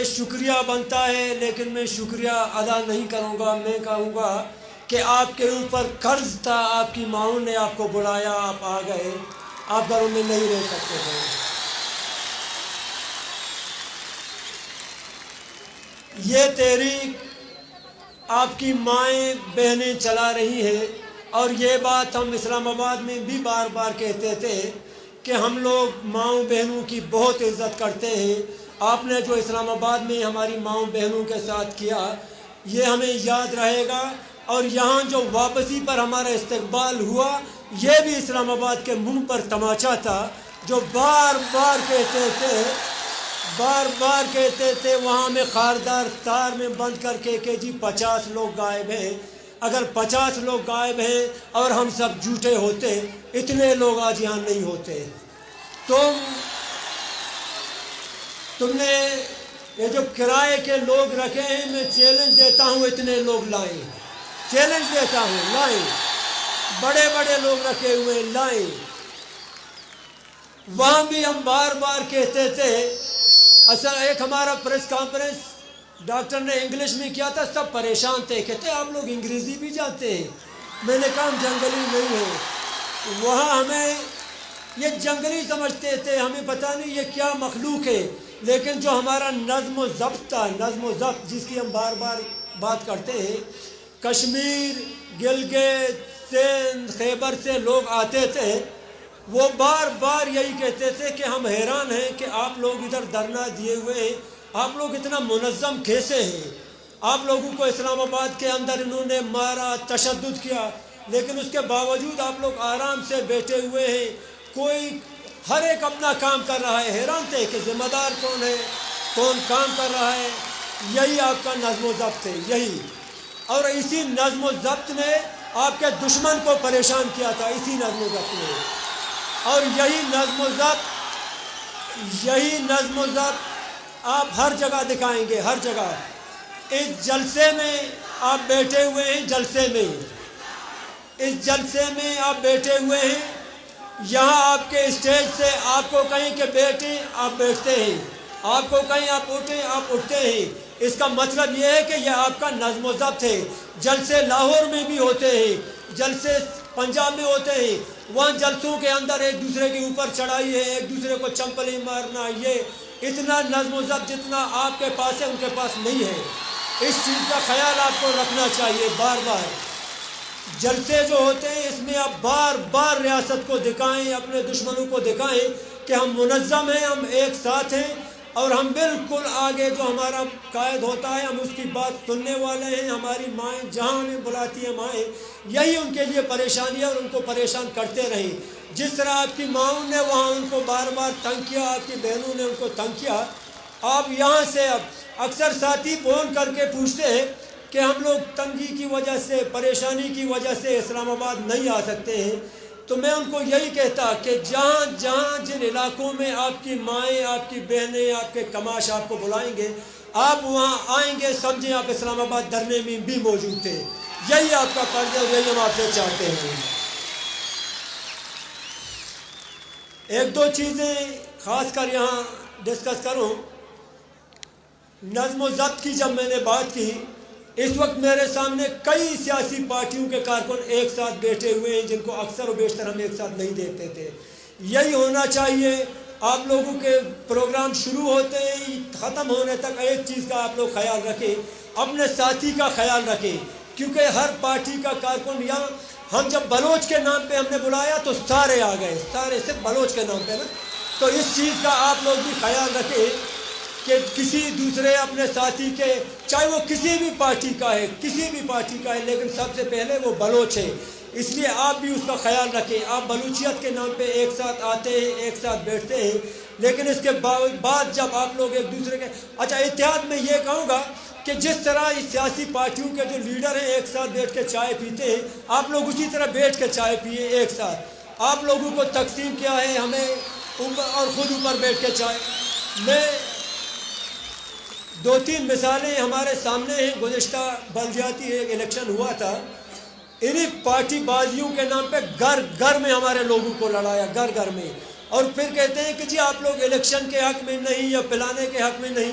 شکریہ بنتا ہے، لیکن میں شکریہ ادا نہیں کروں گا. میں کہوں گا کہ آپ کے اوپر قرض تھا، آپ کی ماؤں نے آپ کو بلایا، آپ آ گئے، آپ گھروں میں نہیں رہ سکتے تھے. یہ تحریک آپ کی مائیں بہنیں چلا رہی ہیں، اور یہ بات ہم اسلام آباد میں بھی بار بار کہتے تھے کہ ہم لوگ ماؤں بہنوں کی بہت عزت کرتے ہیں. آپ نے جو اسلام آباد میں ہماری ماؤں بہنوں کے ساتھ کیا، یہ ہمیں یاد رہے گا. اور یہاں جو واپسی پر ہمارا استقبال ہوا، یہ بھی اسلام آباد کے منہ پر تماچا تھا، جو بار بار کہتے تھے وہاں میں خاردار تار میں بند کر کے کہ جی 50 لوگ غائب ہیں. اگر 50 لوگ غائب ہیں اور ہم سب جھوٹے ہوتے، اتنے لوگ آج یہاں نہیں ہوتے. تم نے یہ جو کرائے کے لوگ رکھے ہیں، میں چیلنج دیتا ہوں اتنے لوگ لائیں، چیلنج دیتا ہوں لائیں. بڑے بڑے لوگ رکھے ہوئے لائیں. وہاں بھی ہم بار بار کہتے تھے. اصل ایک ہمارا پریس کانفرنس ڈاکٹر نے انگلش میں کیا تھا، سب پریشان تھے، کہتے آپ لوگ انگریزی بھی جانتے ہیں. میں نے کہا ہم جنگلی نہیں ہیں. وہاں ہمیں یہ جنگلی سمجھتے تھے، ہمیں پتہ نہیں یہ کیا مخلوق ہے. لیکن جو ہمارا نظم و ضبط تھا، نظم و ضبط جس کی ہم بار بار بات کرتے ہیں، کشمیر، گلگت، سندھ، خیبر سے لوگ آتے تھے، وہ بار بار یہی کہتے تھے کہ ہم حیران ہیں کہ آپ لوگ ادھر دھرنا دیے ہوئے ہیں، آپ لوگ اتنا منظم کیسے ہیں. آپ لوگوں کو اسلام آباد کے اندر انہوں نے مارا، تشدد کیا، لیکن اس کے باوجود آپ لوگ آرام سے بیٹھے ہوئے ہیں. کوئی ہر ایک اپنا کام کر رہا ہے. حیران تھے کہ ذمہ دار کون ہے، کون کام کر رہا ہے. یہی آپ کا نظم و ضبط ہے، یہی. اور اسی نظم و ضبط نے آپ کے دشمن کو پریشان کیا تھا، اسی نظم و ضبط نے. اور یہی نظم و ضبط آپ ہر جگہ دکھائیں گے، ہر جگہ. اس جلسے میں آپ بیٹھے ہوئے ہیں، اس جلسے میں آپ بیٹھے ہوئے ہیں. یہاں آپ کے اسٹیج سے آپ کو کہیں کہ بیٹھیں، آپ بیٹھتے ہیں، آپ کو کہیں آپ اٹھیں، آپ اٹھتے ہیں. اس کا مطلب یہ ہے کہ یہ آپ کا نظم و ضبط ہے. جلسے لاہور میں بھی ہوتے ہیں، جلسے پنجاب میں ہوتے ہیں، وہاں جلسوں کے اندر ایک دوسرے کے اوپر چڑھائی ہے، ایک دوسرے کو چمپلیں مارنا. یہ اتنا نظم و ضبط جتنا آپ کے پاس ہے ان کے پاس نہیں ہے. اس چیز کا خیال آپ کو رکھنا چاہیے. بار بار جلسے جو ہوتے ہیں، اس میں آپ بار بار ریاست کو دکھائیں، اپنے دشمنوں کو دکھائیں کہ ہم منظم ہیں، ہم ایک ساتھ ہیں، اور ہم بالکل آگے جو ہمارا قائد ہوتا ہے ہم اس کی بات سننے والے ہیں. ہماری مائیں جہاں ہمیں بلاتی ہیں مائیں، یہی ان کے لیے پریشانی ہے، اور ان کو پریشان کرتے رہیں. جس طرح آپ کی ماؤں نے وہاں ان کو بار بار تنگ کیا، آپ کی بہنوں نے ان کو تنگ کیا، آپ یہاں سے اکثر ساتھی فون کر کے پوچھتے ہیں کہ ہم لوگ تنگی کی وجہ سے، پریشانی کی وجہ سے اسلام آباد نہیں آ سکتے ہیں. تو میں ان کو یہی کہتا کہ جہاں جہاں جن علاقوں میں آپ کی مائیں، آپ کی بہنیں، آپ کے کماش آپ کو بلائیں گے، آپ وہاں آئیں گے. سمجھیں آپ اسلام آباد دھرنے میں بھی موجود تھے. یہی آپ کا فرض ہے اور یہی ہم آپ سے چاہتے ہیں. ایک دو چیزیں خاص کر یہاں ڈسکس کروں. نظم و ضبط کی جب میں نے بات کی، اس وقت میرے سامنے کئی سیاسی پارٹیوں کے کارکن ایک ساتھ بیٹھے ہوئے ہیں، جن کو اکثر و بیشتر ہم ایک ساتھ نہیں دیکھتے تھے. یہی ہونا چاہیے. آپ لوگوں کے پروگرام شروع ہوتے ہیں ختم ہونے تک ایک چیز کا آپ لوگ خیال رکھیں، اپنے ساتھی کا خیال رکھیں. کیونکہ ہر پارٹی کا کارکن، یا ہم جب بلوچ کے نام پہ ہم نے بلایا تو سارے آ گئے، سارے صرف بلوچ کے نام پہ نا. تو اس چیز کا آپ لوگ بھی خیال رکھیں کہ کسی دوسرے اپنے ساتھی کے، چاہے وہ کسی بھی پارٹی کا ہے، لیکن سب سے پہلے وہ بلوچ ہے. اس لیے آپ بھی اس کا خیال رکھیں. آپ بلوچیت کے نام پہ ایک ساتھ آتے ہیں، ایک ساتھ بیٹھتے ہیں، لیکن اس کے بعد جب آپ لوگ ایک دوسرے کے اتحاد میں یہ کہوں گا کہ جس طرح سیاسی پارٹیوں کے جو لیڈر ہیں ایک ساتھ بیٹھ کے چائے پیتے ہیں، آپ لوگ اسی طرح بیٹھ کے چائے پیے ایک ساتھ. آپ لوگوں کو تقسیم کیا ہے ہمیں اوپر اور خود اوپر بیٹھ کے چائے. میں دو تین مثالیں ہمارے سامنے ہیں. گزشتہ بلدیاتی ایک الیکشن ہوا تھا، انہی پارٹی بازیوں کے نام پہ گھر گھر میں ہمارے لوگوں کو لڑایا، گھر گھر میں. اور پھر کہتے ہیں کہ جی آپ لوگ الیکشن کے حق میں نہیں یا پلانے کے حق میں نہیں.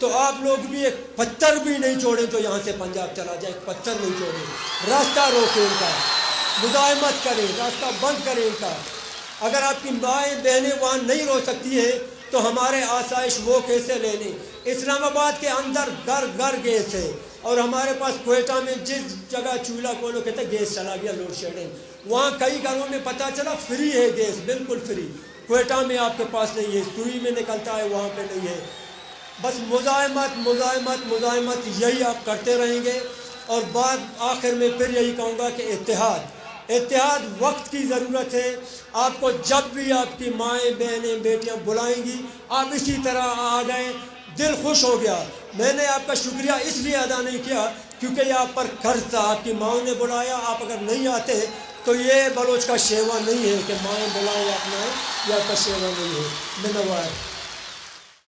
تو آپ لوگ بھی ایک پتھر بھی نہیں چھوڑیں تو یہاں سے پنجاب چلا جائے، ایک پتھر نہیں چھوڑیں، راستہ روکیں ان کا، مزاحمت کریں، راستہ بند کریں ان کا۔ اگر آپ کی مائیں بہنیں وہاں نہیں رو سکتی ہیں تو ہمارے آسائش وہ کیسے لے لیں؟ اسلام آباد کے اندر گھر گھر گیس ہے، اور ہمارے پاس کوئٹہ میں جس جگہ چولہا کو لوگ کہتے ہیں گیس چلا گیا، لوڈ شیڈنگ، وہاں کئی گھروں میں پتہ چلا فری ہے گیس، بالکل فری۔ کوئٹہ میں آپ کے پاس نہیں ہے، سوئی میں نکلتا ہے، وہاں پہ نہیں ہے۔ بس مزاحمت مزاحمت مزاحمت یہی آپ کرتے رہیں گے، اور بعد آخر میں پھر یہی کہوں گا کہ اتحاد وقت کی ضرورت ہے۔ آپ کو جب بھی آپ کی مائیں بہنیں بیٹیاں بلائیں گی آپ اسی طرح آ جائیں، دل خوش ہو گیا۔ میں نے آپ کا شکریہ اس لیے ادا نہیں کیا کیونکہ یہ آپ پر قرض تھا، آپ کی ماؤں نے بلایا، آپ اگر نہیں آتے تو یہ بلوچ کا شیوا نہیں ہے کہ مائیں بلائیں اپنا، یہ آپ کا شیوا نہیں ہے۔ دھنیہ واد۔